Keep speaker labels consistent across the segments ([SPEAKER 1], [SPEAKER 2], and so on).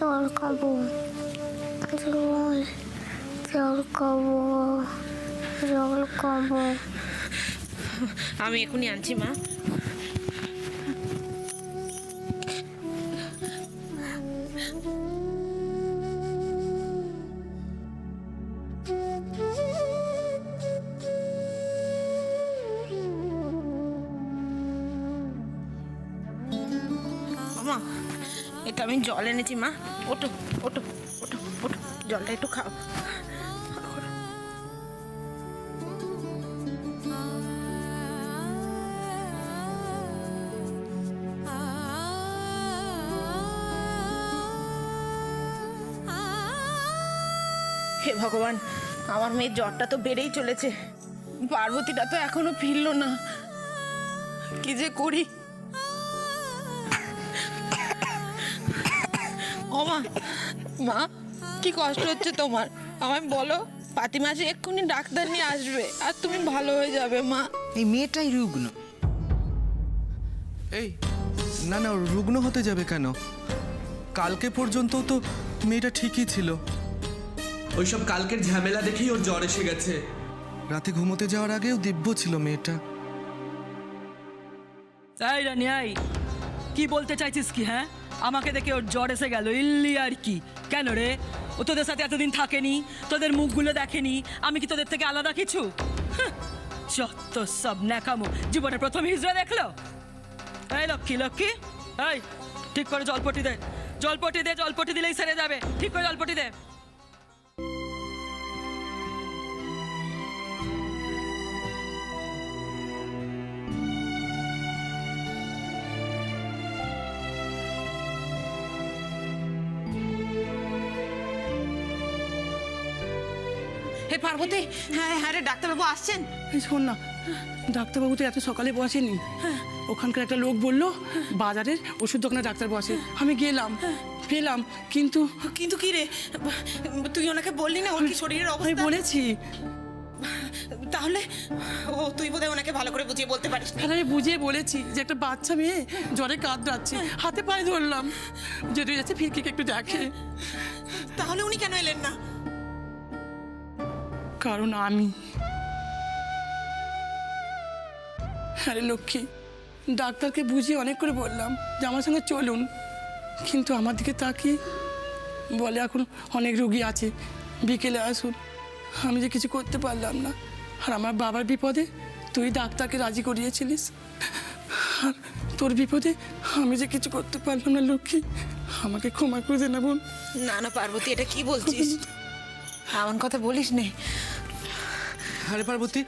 [SPEAKER 1] জল খাবো, জল জল খাবো, জল খাবো।
[SPEAKER 2] আমি এখনই আনছি মা। মা, এটা আমি জল এনেছি মা। ওঠো ওঠো ওঠো ওঠো, জলটা একটু খাও। হে ভগবান, আমার মেয়ের জ্বরটা তো বেড়েই চলেছে, পার্বতীটা তো এখনো ফিরলো না, কি যে করি। ও মা, মা কি কষ্ট হচ্ছে তোমার আমায় বলো। পাতিমাসি এক্ষুনি ডাক্তার নিয়ে আসবে আর তুমি ভালো হয়ে যাবে মা।
[SPEAKER 3] এই মেয়েটাই রুগ্ন।
[SPEAKER 4] এই না না, রুগ্ন হতে যাবে কেন? কালকে পর্যন্ত তো মেয়েটা ঠিকই ছিল।
[SPEAKER 5] ওইসব কালকের ঝামেলা দেখেই ওর জ্বর এসে গেছে।
[SPEAKER 4] রাতে ঘুমোতে যাওয়ার আগেও দিব্য ছিল মেয়েটা।
[SPEAKER 6] তাই রানি, আই কি বলতে চাইছিস কি? হ্যাঁ, আমাকে দেখে ওর জ্বর এসে গেল, ইল্লি আর কি? কেন রে, ও তোদের সাথে এতদিন থাকেনি, তোদের মুখগুলো দেখেনি, আমি কি তোদের থেকে আলাদা কিছু? যত সব ন্যাকামো, জীবনে প্রথম হিজড়া দেখলো। এই লক্ষ্মী লক্ষ্মী, এই ঠিক করে জলপটি দে, জলপটি দে, জলপটি দিলেই সেরে যাবে। ঠিক করে জলপটি দে।
[SPEAKER 2] হে পার্বতী, হ্যাঁ হ্যাঁ রে, ডাক্তারবাবু আসছেন।
[SPEAKER 7] এই শোন না, ডাক্তারবাবু তো এত সকালে বসেনি। ওখানকার একটা লোক বললো বাজারের ওষুধ দোকানে ডাক্তার বসে। আমি গেলাম, পেলাম, কিন্তু
[SPEAKER 2] কিন্তু কি রে, তুই ওনাকে বললি না ওর কি শরীরের
[SPEAKER 7] আমি
[SPEAKER 2] অবস্থা?
[SPEAKER 7] বলেছি।
[SPEAKER 2] তাহলে ও তুই বোধহয় ওনাকে ভালো করে বুঝিয়ে বলতে পারিস।
[SPEAKER 7] তাহলে আমি বুঝিয়ে বলেছি যে একটা বাচ্চা মেয়ে জ্বরে কাঁদরাচ্ছে, হাতে পায়ে ধরলাম, যেতে যাচ্ছে ফিরকিকে একটু দেখে।
[SPEAKER 2] তাহলে উনি কেন এলেন না?
[SPEAKER 7] কারণ আমি, আরে লক্ষ্মী, ডাক্তারকে বুঝিয়ে অনেক করে বললাম যে আমার সঙ্গে চলুন, কিন্তু আমার দিকে তাকিয়ে বলে এখন অনেক রোগী আছে, বিকেলে আসুন। আমি যে কিছু করতে পারলাম না। আর আমার বাবার বিপদে তুই ডাক্তারকে রাজি করিয়েছিলিস, আর তোর বিপদে আমি যে কিছু করতে পারলাম না। লক্ষ্মী, আমাকে ক্ষমা করে দে না বোন।
[SPEAKER 2] না না পার্বতী, এটা কি বলছিস? এমন কথা বলিস নে।
[SPEAKER 4] আরে পার্বতী,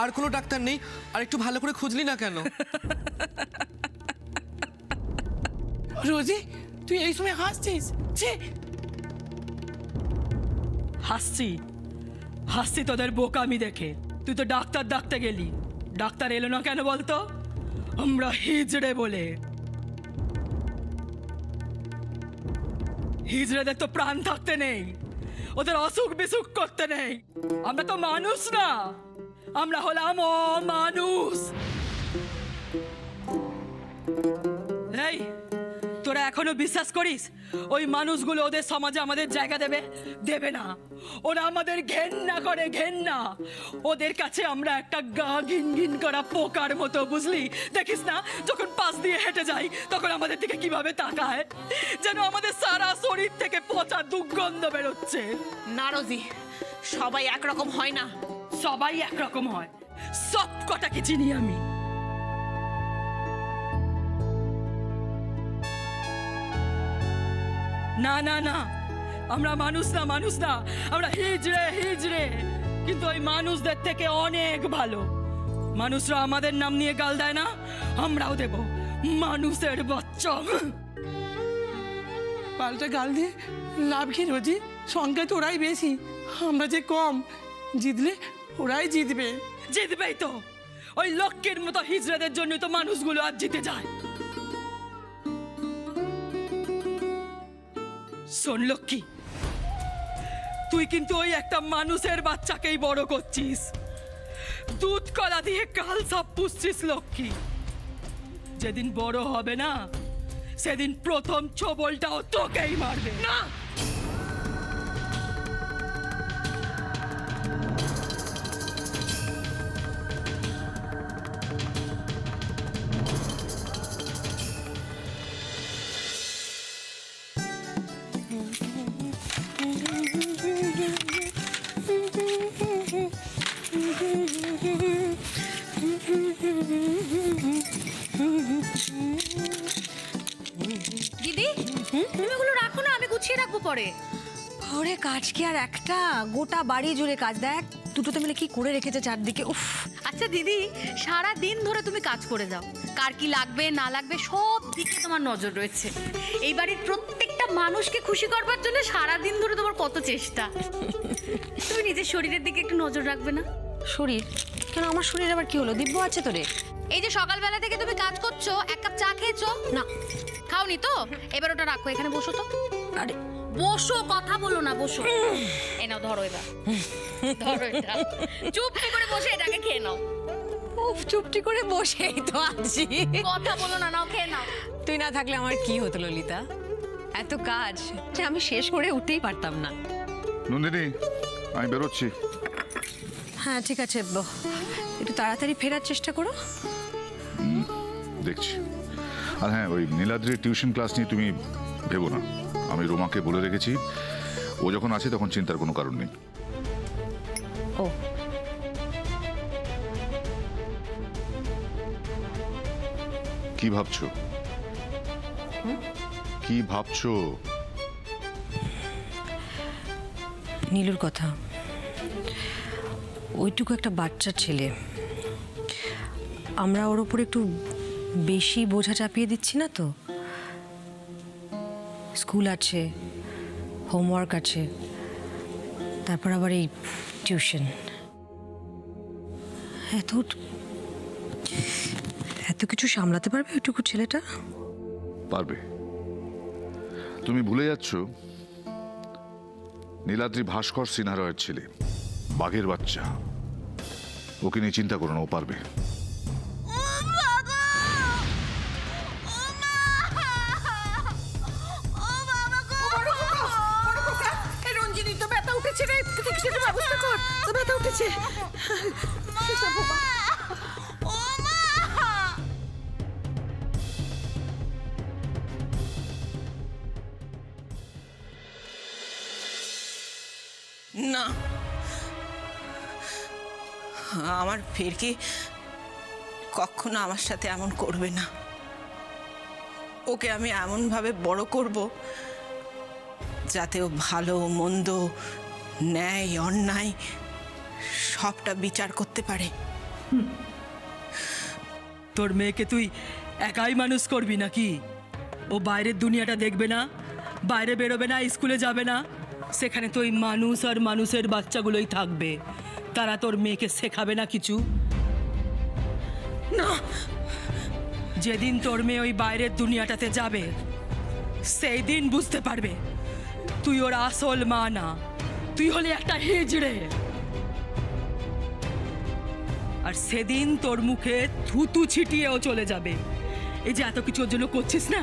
[SPEAKER 4] আর কোনো ডাক্তার নেই? আর একটু ভালো করে খুঁজলি না কেন?
[SPEAKER 7] রোজি, তুই এই সময় হাসছিস? ছি!
[SPEAKER 6] হাসছি হাসছি তোদের বোকামি দেখে। তুই তো ডাক্তার ডাকতে গেলি, ডাক্তার এলো না কেন বলতো? আমরা হিজড়ে বলে। হিজড়েদের তো প্রাণ থাকতে নেই, ওদের অসুখ বিসুখ করতে নেই। আমরা তো মানুষ না, আমরা হলাম অমানুষ। এই তোরা এখনো বিশ্বাস করিস ওই মানুষগুলো ওদের সমাজে আমাদের জায়গা দেবে? দেবে না। ওরা আমাদের ঘেন্না করে, ঘেন্না। ওদের কাছে আমরা একটা গা ঘিন ঘিন করা পোকার মতো, বুঝলি? দেখিস না যখন পাশ দিয়ে হেঁটে যাই তখন আমাদের দিকে কিভাবে তাকায়, যেন আমাদের সারা শরীর থেকে পচা দুর্গন্ধ বেরোচ্ছে।
[SPEAKER 2] না রোজি, সবাই একরকম হয় না।
[SPEAKER 6] সবাই একরকম হয়, সব কটাকে চিনি আমি। না না না, আমরা মানুষ না, মানুষ না, আমরা হিজড়ে হিজড়ে, কিন্তু ওই মানুষদের থেকে অনেক ভালো। মানুষরা আমাদের নাম নিয়ে গাল দেয় না, আমরাও দেব। মানুষের বাচ্চা।
[SPEAKER 7] পাল্টা গাল দিয়ে লাভ কি রোজি? সংখ্যায় তো ওরাই বেশি, আমরা যে কম। জিতলে ওরাই জিতবে।
[SPEAKER 6] জিতবেই তো, ওই লক্ষ্মীর মতো হিজড়েদের জন্য তো মানুষগুলো আজ জিতে যায়। শোন লক্ষ্মী, তুই কিন্তু ওই একটা মানুষের বাচ্চাকেই বড় করছিস, দুধ কলা দিয়ে কাল সব পুষছিস। লক্ষ্মী যেদিন বড় হবে না, সেদিন প্রথম ছোবলটাও তোকেই মারবে।
[SPEAKER 2] না,
[SPEAKER 3] দিদি তুমি ওগুলো রাখো না, আমি গুছিয়ে রাখবো পরে।
[SPEAKER 8] ওরে কাজ কি আর একটা, গোটা বাড়ি জুড়ে কাজ। দেখ দুটোতে মিলে কি করে রেখেছে চারদিকে। উফ,
[SPEAKER 3] আচ্ছা দিদি, সারা দিন ধরে তুমি কাজ করে যাও, কার কি লাগবে না লাগবে সব দিকে তোমার নজর রয়েছে। এই বাড়ির প্রত্যেকটা মানুষকে খুশি করবার জন্য সারা দিন ধরে তোমার কত চেষ্টা। তুমি নিজের শরীরের দিকে একটু নজর রাখবে না?
[SPEAKER 8] শরীর কেন? আমার শরীর আবার কি হলো? দিব্য আছে তোরে।
[SPEAKER 3] এই যে সকালবেলা থেকে তুমি কাজ করছো, এক কাপ চা খেয়েছো
[SPEAKER 8] না।
[SPEAKER 3] খাওনি তো? এবার ওটা রাখো, এখানে বসো তো।
[SPEAKER 8] আরে
[SPEAKER 3] বসো, কথা বলো না, বসো। এই নাও, ধরো এবার, ধরো এটা, চুপটি করে বসে এটাকে খেয়ে নাও।
[SPEAKER 8] উফ, চুপটি করে বসেই তো আছি।
[SPEAKER 3] কথা বলো না, নাও খেয়ে নাও।
[SPEAKER 8] তুই না থাকলে আমার কি হতো ললিতা? এত কাজ যে আমি শেষ করে উঠতেই পারতাম না।
[SPEAKER 9] নন্দিনী, আমি বেরোচ্ছি।
[SPEAKER 8] হ্যাঁ ঠিক আছে, একটু তাড়াতাড়ি ফেরার চেষ্টা করো।
[SPEAKER 9] দেখছি। আর হ্যাঁ, ওই নীলাদ্রির টিউশন ক্লাস নিয়ে তুমি ভেবো না, আমি রোমাকে বলে রেখেছি, ও যখন আছে তখন চিন্তার কোনো কারণ নেই।
[SPEAKER 8] ও
[SPEAKER 9] কি ভাবছো? কি ভাবছো?
[SPEAKER 8] নীলুর কথা। ওইটুকু একটা বাচ্চা ছেলে, আমরা ওর উপর একটু বেশি বোঝা চাপিয়ে দিচ্ছি না তো? স্কুল আছে, হোমওয়ার্ক আছে, তারপর আবার এই টিউশন। এত এত কিছু সামলাতে পারবে ওইটুকু ছেলেটা?
[SPEAKER 9] পারবে। তুমি ভুলে যাচ্ছ, নীলাদ্রি ভাস্কর সিনহারয়ের ছেলে, বাঘের বাচ্চা। ওকে নিয়ে চিন্তা করো না, ও পারবে।
[SPEAKER 2] রঞ্জিনী তো ব্যথা উঠেছে রে, সেটা ব্যবস্থা কর, তো ব্যথা উঠেছে। না, আমার ফিরকি কখনো আমার সাথে এমন করবে না। ওকে আমি এমনভাবে বড় করব যাতে ও ভালো মন্দ, ন্যায় অন্যায় সবটা বিচার করতে পারে।
[SPEAKER 6] তোর মেয়েকে তুই একাই মানুষ করবি নাকি? ও বাইরের দুনিয়াটা দেখবে না, বাইরে বেরোবে না, স্কুলে যাবে না। সেখানে তো ওই মানুষ আর মানুষের বাচ্চাগুলোই থাকবে। তারা তোর মেয়েকে শেখাবে না কিছু?
[SPEAKER 2] না,
[SPEAKER 6] যেদিন তোর মেয়ে ওই বাইরের দুনিয়াটাতে যাবে সেই দিন বুঝতে পারবে তুই ওর আসল মা না, তুই হলি একটা হিজড়ে। আর সেদিন তোর মুখে থুতু ছিটিয়েও চলে যাবে। এই যে এত কিছু ওর জন্য করছিস না,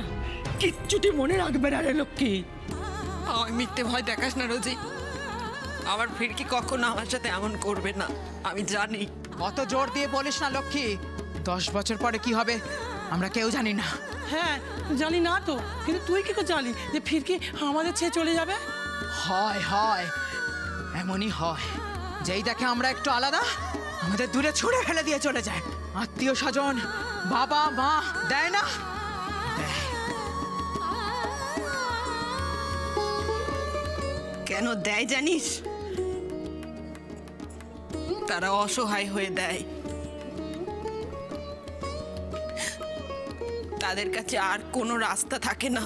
[SPEAKER 6] কিচ্ছুটি মনে রাখবে না রে লক্ষ্মী।
[SPEAKER 2] আমার মিথ্যে ভয় দেখাস না রোজি। আমার ফিরকি কখনো আমার সাথে এমন করবে না, আমি জানি।
[SPEAKER 10] অত জোর দিয়ে বলিস না লক্ষ্মী, 10 বছর পরে কি হবে আমরা কেউ জানি না।
[SPEAKER 7] হ্যাঁ জানি না তো, কিন্তু তুই কি করে জানি যে ফিরকি আমাদের ছেড়ে চলে যাবে?
[SPEAKER 10] হয় হয়, এমনই হয়। যেই দেখে আমরা একটু আলাদা, আমাদের দূরে ছুঁড়ে ফেলে দিয়ে চলে যায়। আত্মীয় স্বজন, বাবা মা দেয় না? দেয়।
[SPEAKER 2] কেন দেয় জানিস? তারা অসহায় হয়ে দেয়। তাদের কাছে আর কোনো রাস্তা থাকে না।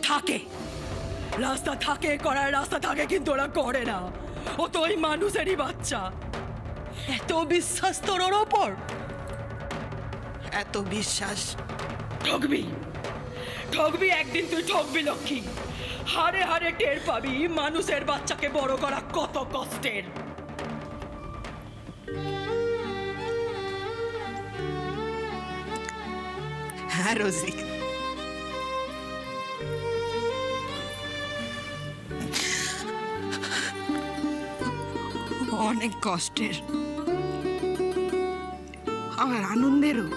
[SPEAKER 6] থাকে রাস্তা, থাকে করার রাস্তা থাকে, কিন্তু ওরা করে না। ও তো ওই মানুষেরই বাচ্চা। এত বিশ্বাস তোর ওর ওপর?
[SPEAKER 2] এত বিশ্বাস?
[SPEAKER 6] ঠকবি, ঠকবি, একদিন তুই ঠকবি লক্ষ্মী। হারে হারে টের পাবি মানুষের বাচ্চাকে বড় করা কত কষ্টের।
[SPEAKER 2] হ্যাঁ রোজি,
[SPEAKER 6] অনেক কষ্টের, আবার আনন্দেরও।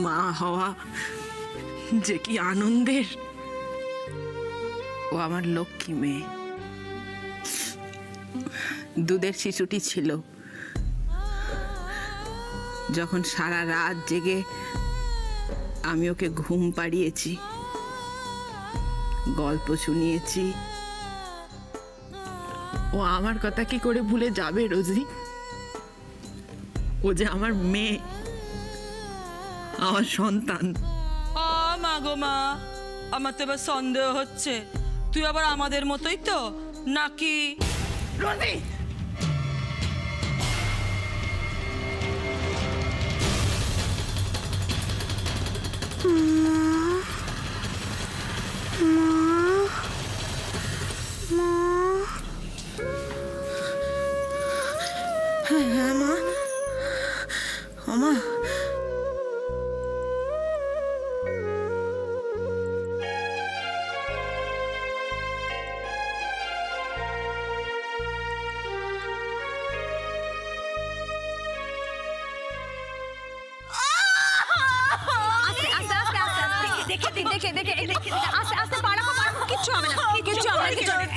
[SPEAKER 6] মা হওয়া যে কি আনন্দের। ও আমার লক্ষ্মী মেয়ে। দুধের শিশুটি ছিল, যখন সারা রাত জেগে আমি ওকে ঘুম পাড়িয়েছি, গল্প শুনিয়েছি, ও আমার কথা কি করে ভুলে যাবে রোজি? ও যে আমার মেয়ে, আমার সন্তান।
[SPEAKER 11] মা গো মা, আমার তো এবার সন্দেহ হচ্ছে তুই আবার আমাদের মতোই তো নাকি?
[SPEAKER 2] রোজি, হ্যাঁ মা, মা
[SPEAKER 8] কিচ্ছু হবে না, কিচ্ছু হবে না, কিচ্ছু হবে না।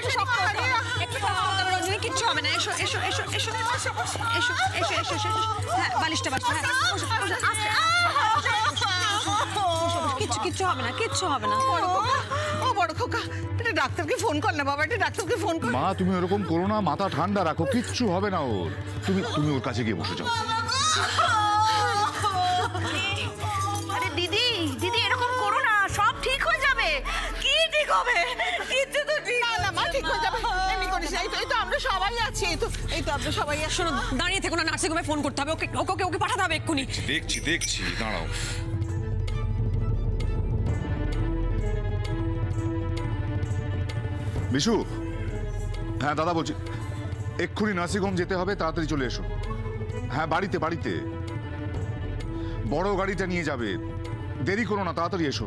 [SPEAKER 8] একটু শক্ত হতে হবে, একটু শক্ত হতে হবে রঞ্জনী, কিচ্ছু হবে না। এসো এসো এসো এসো এসো এসো এসো এসো এসো। হ্যাঁ, বালিশটা বাস, হ্যাঁ, বসো, বসো, আস্তে, কিচ্ছু কিচ্ছু হবে না, কিচ্ছু হবে না।
[SPEAKER 2] ও বড় খোকা, এটা ডাক্তারকে ফোন কর না বাবা, এটা ডাক্তারকে ফোন কর।
[SPEAKER 9] মা তুমি ওরকম করো না, মাথা ঠান্ডা রাখো, কিচ্ছু হবে না ওর। তুমি ওর কাছে গিয়ে বসে যাও।
[SPEAKER 2] আরে দিদি, দিদি এরকম করো না, সব ঠিক হয়ে যাবে। কি ঠিক হবে? কিচ্ছু তো ঠিক না মা, ঠিক হয়ে যাবে। এমনি করিস না, এই তো আমরা সবাই আছি, এই তো আমরা সবাই আছি।
[SPEAKER 8] শোনো, দাঁড়িয়ে থেকো না, নার্সিং হোমে ফোন করতে হবে, ওকে ওকে ওকে পাঠাতে হবে এক্ষুনি।
[SPEAKER 9] দেখছি দাঁড়াও। বিশু, হ্যাঁ দাদা বলছি, এক্ষুনি নার্সিংহোম যেতে হবে, তাড়াতাড়ি চলে এসো। হ্যাঁ বাড়িতে বড় গাড়িটা নিয়ে যাবে, দেরি করো না, তাড়াতাড়ি এসো।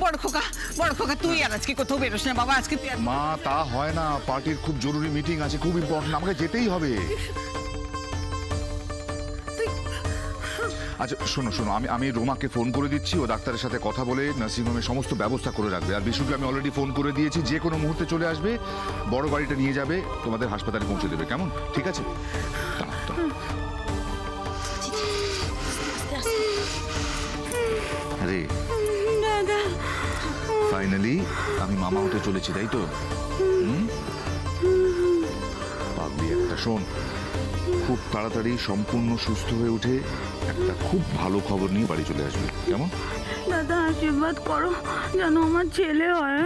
[SPEAKER 2] বড় খোকা তুই আর আজকে কোথাও বেরোস না বাবা, আজকে তুই
[SPEAKER 9] মা তা হয় না, পার্টির খুব জরুরি মিটিং আছে, খুব ইম্পর্টেন্ট, আমাকে যেতেই হবে। আচ্ছা শোনো আমি রোমাকে ফোন করে দিচ্ছি, ও ডাক্তারের সাথে কথা বলে নার্সিংহোমের সমস্ত ব্যবস্থা করে রাখবে। আর বিশুকে আমি অলরেডি ফোন করে দিয়েছি, যে কোনো মুহূর্তে চলে আসবে, বড় গাড়িটা নিয়ে যাবে, তোমাদের হাসপাতালে পৌঁছে দেবে। কেমন? ঠিক আছে? আরে ফাইনালি আমি মামা হতে চলেছি, তাই তো? পাগলি একটা। শোন, খুব তাড়াতাড়ি সম্পূর্ণ সুস্থ হয়ে উঠে একটা খুব ভালো খবর নিয়ে বাড়ি চলে আসবে। কেমন?
[SPEAKER 1] দাদা আশীর্বাদ করো যেন আমার ছেলে হয়।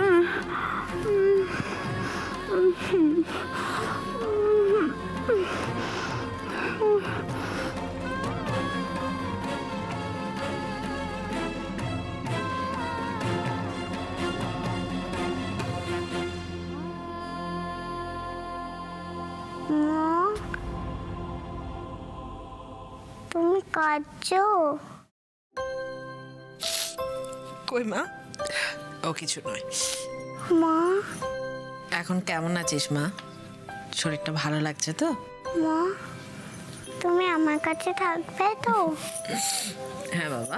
[SPEAKER 1] তুমি কাঁদছো?
[SPEAKER 2] কই মা, ও কিছু নয়।
[SPEAKER 1] মা,
[SPEAKER 2] এখন কেমন আছিস মা? শরীরটা ভালো লাগছে তো?
[SPEAKER 1] মা তুমি আমার কাছে থাকবে তো?
[SPEAKER 2] হ্যাঁ বাবা,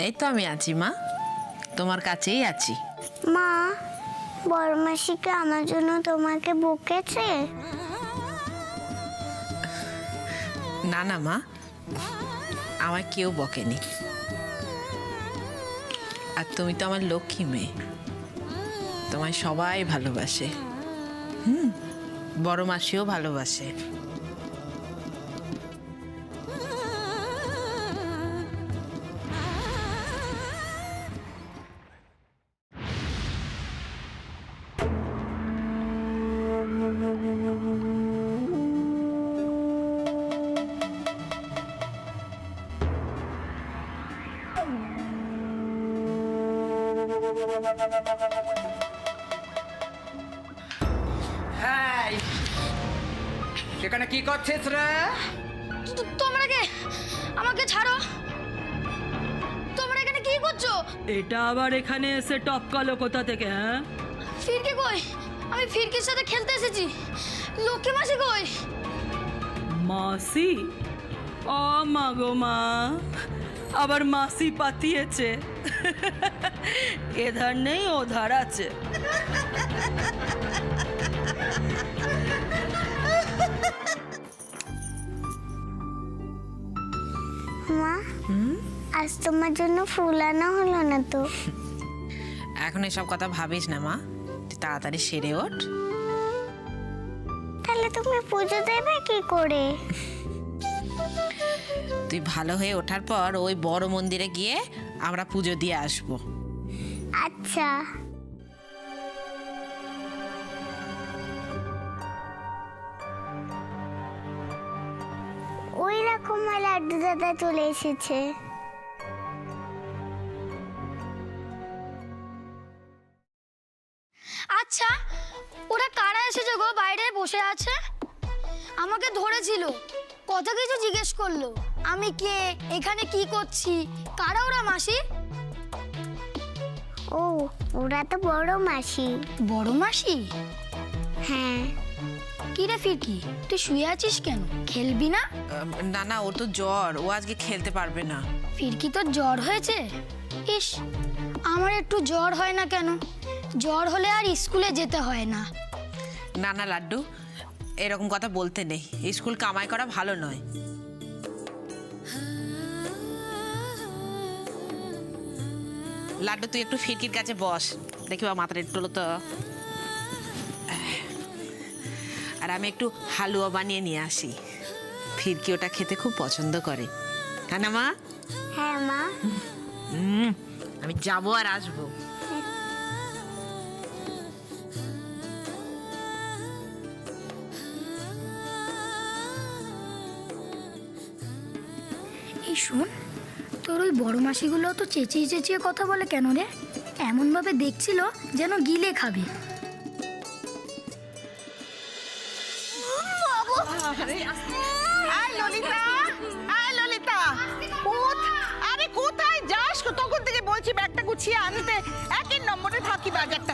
[SPEAKER 2] এই তো আমি আছি মা, তোমার কাছেই আছি।
[SPEAKER 1] মা, বড় মাসিকে আমার জন্য তোমাকে বকেছে?
[SPEAKER 2] না না মা, আমায় কেউ বকেনি। আর তুমি তো আমার লক্ষ্মী মেয়ে, তোমায় সবাই ভালোবাসে। বড় মাসিও ভালোবাসে।
[SPEAKER 10] সেখানে কি করছিস রে?
[SPEAKER 3] তোমরা কে?
[SPEAKER 6] এটা আবার এখানে এসে টপকালো কোথা থেকে? হ্যাঁ,
[SPEAKER 1] ফিরকি কই? আমি ফিরকির সাথে খেলতে এসেছি। লক্ষ্মী মাসি কই?
[SPEAKER 6] মাসি? ও মা গো মা, আবার মাসি পাতিয়েছে। এধার নেই ওধার আছে।
[SPEAKER 1] মা, আজ তোমার জন্য ফুল আনা হলো না তো?
[SPEAKER 8] এখন এসব কথা ভাবিস না মা, তুই তাড়াতাড়ি সেরে ওঠ।
[SPEAKER 1] তাহলে তুমি পুজো দেবে কি করে?
[SPEAKER 8] তুই ভালো হয়ে ওঠার পর ওই বড় মন্দিরে গিয়ে আমরা পুজো দিয়ে আসবো।
[SPEAKER 1] আচ্ছা। ওই রকম লাড্ডু দাদা চলে এসেছে। আচ্ছা, ওরা কারা এসেছে গো? বাইরে বসে আছে, আমাকে ধরেছিল, কত কিছু জিজ্ঞেস করলো। আমি কে, এখানে কি করছি, কারা ওরা মাসি? ও, ওরা তো বড় মাসি। বড় মাসি? হ্যাঁ। কি রে ফিরকি, তুই শুয়ে আছিস কেন? খেলবি না?
[SPEAKER 8] না না, ওর তো জ্বর, ও আজকে খেলতে পারবে না।
[SPEAKER 1] ফিরকি তোর জ্বর হয়েছে? ইস, আমার একটু জ্বর হয় না কেন? জ্বর হলে আর স্কুলে যেতে হয় না।
[SPEAKER 8] না না লাড্ডু, এরকম কথা বলতে নেই, স্কুল কামাই করা ভালো নয়। লাড্ডু তুই একটু ফিরকির কাছে বস, দেখি বা মাথাটা একটু তো। আর আমি একটু হালুয়া বানিয়ে নিয়ে আসি, ফিরকি ওটা খেতে খুব পছন্দ করে। হ্যাঁ না মা?
[SPEAKER 1] হ্যাঁ মা।
[SPEAKER 8] আমি যাবো আর আসবো।
[SPEAKER 1] এই শোন, তোর ওই বড় মাসিগুলো তো চেঁচিয়ে চেঁচিয়ে কথা বলে কেন রে? এমনভাবে দেখছিল যেন গিলে খাবে।
[SPEAKER 2] ললিতা, আরে কোথায় যাস? তখন থেকে বলছি ব্যাগটা গুছিয়ে আনতে, একই নম্বরে থাকি বাজারটা।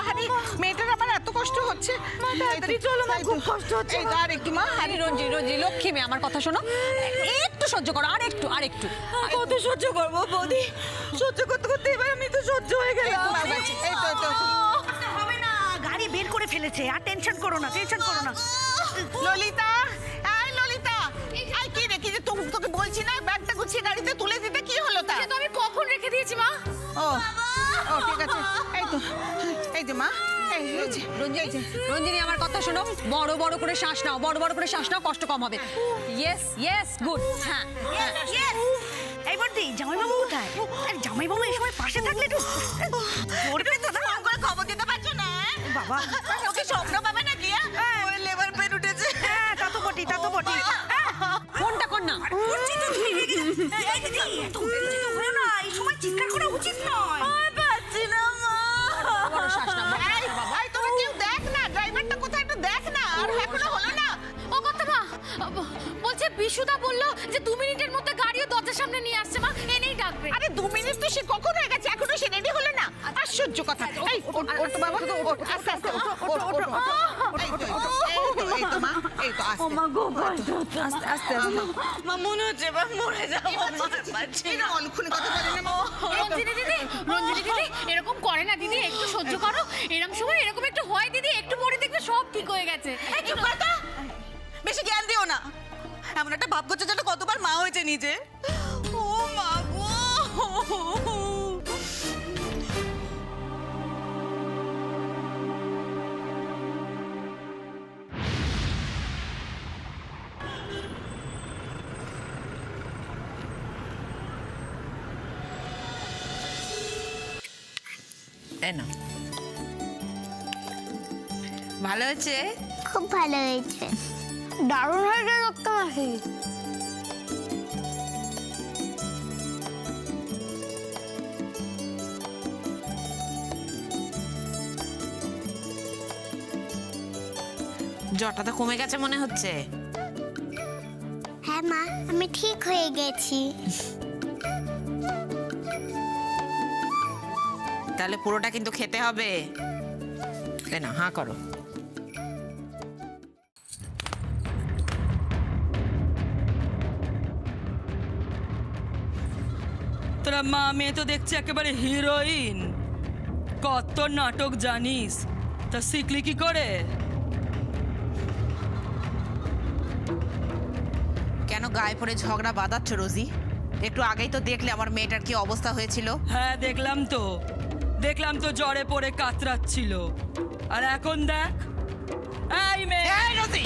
[SPEAKER 2] আরে মেয়েটার আমার এত কষ্ট হচ্ছে। তাড়াতাড়ি চলো মা, খুব কষ্ট হচ্ছে। আর একটু মা।
[SPEAKER 8] আরে রঞ্জি রঞ্জি, লক্ষ্মী মেয়ে, আমার কথা শোনো, একটু সহ্য করো, আর একটু আর একটু।
[SPEAKER 11] কত সহ্য করবো বৌদি? সহ্য করতে করতে এবার আমি তো সহ্য হয়ে গেলাম।
[SPEAKER 2] হবে না, গাড়ি বের করে ফেলেছে। আর টেনশন করো না, টেনশন করো না। ললিতা, এই ললিতা, এই কি দেখি যে তোকে বলছি না ব্যাগটা গুছিয়ে গাড়িতে তুলে দিতে, কি হলো তা?
[SPEAKER 3] তো আমি কখন রেখে দিয়েছি মা?
[SPEAKER 2] ও ও ঠিক আছে, এই যে মা, এই যে
[SPEAKER 8] রঞ্জিনী, আমার কথা শোনো, বড় বড় করে শ্বাস নাও, বড় বড় করে শ্বাস নাও, কষ্ট কম হবে। Yes yes, good. হ্যাঁ
[SPEAKER 2] এই বর্দি, জামাইবাবু কোথায়? আরে জামাইবাবু এই সময় পাশে থাকলে একটু পড়বে তো না? করে খবর দিতে পারছো না? বাবা, ওকে স্বপ্ন পাবে নাকি? ওই লেবার পেন উঠেছে। হ্যাঁ, তা তো বটি, তা তো বটি।
[SPEAKER 8] ফোনটা কর না।
[SPEAKER 2] উচিত তো ঠিক। এই দিদি, এত উত্তেজিত হলো না, এই সময় চিৎকার করা উচিত নয়। পাচ্ছি না মা।
[SPEAKER 8] বড় শ্বাস নাও।
[SPEAKER 2] এই তোরা কেউ দেখ না, ড্রাইভারটা কোথায় একটু দেখ না। আর এখনো হলো না।
[SPEAKER 3] ও কথা মা, বলছে বিশুদা বললো যে 2 মিনিটের মধ্যে গাড়িও দরজার সামনে নিয়ে আসছে মা, এনেই ডাকবে।
[SPEAKER 2] আরে 2 মিনিট তো সে কখন হয়ে গেছে, এখনো সে রেডি হলো না? আশ্চর্য কথা। এই ওঠ তো বাবা, ওঠ, আস্তে আস্তে ওঠ, এই তো মা, এই তো আস্তে।
[SPEAKER 11] মা গো, আস্তে আস্তে মা, মনে হচ্ছে এবার মরে যাবো।
[SPEAKER 2] এটা অলক্ষণে কথা বলে না মা।
[SPEAKER 3] রঞ্জিনী দিদি, এরকম করে না দিদি, একটু সহ্য করো। এরকম সময় এরকম একটু হয় দিদি, একটু পরে দেখবে সব ঠিক হয়ে গেছে।
[SPEAKER 11] চুপ কর তো, বেশি জ্ঞান দিও না। এমন একটা ভাব করছে যেন কতবার মা হয়েছে নিজে। ও মা গো।
[SPEAKER 8] না, ভালো হয়েছে?
[SPEAKER 1] খুব ভালো হয়েছে, দারুণ হয়েছে লক্ষ্মী মাসি।
[SPEAKER 8] জ্বরটা তো কমে গেছে মনে হচ্ছে।
[SPEAKER 1] হ্যাঁ মা, আমি ঠিক হয়ে গেছি।
[SPEAKER 2] তাহলে পুরোটা কিন্তু খেতে হবে। না হাঁ করো।
[SPEAKER 6] তোরা মা মেয়ে তো দেখছি একেবারে হিরোইন, কত নাটক জানিস, তা শিখলি কি করে?
[SPEAKER 2] কেন গায়ে পড়ে ঝগড়া বাঁধাচ্ছ রোজি? একটু আগেই তো দেখলে আমার মেয়েটার কি অবস্থা হয়েছিল।
[SPEAKER 6] হ্যাঁ দেখলাম তো জ্বরে পড়ে কাতরাচ্ছিল, আর এখন দেখ। এই মেয়ে,
[SPEAKER 2] এই রোজি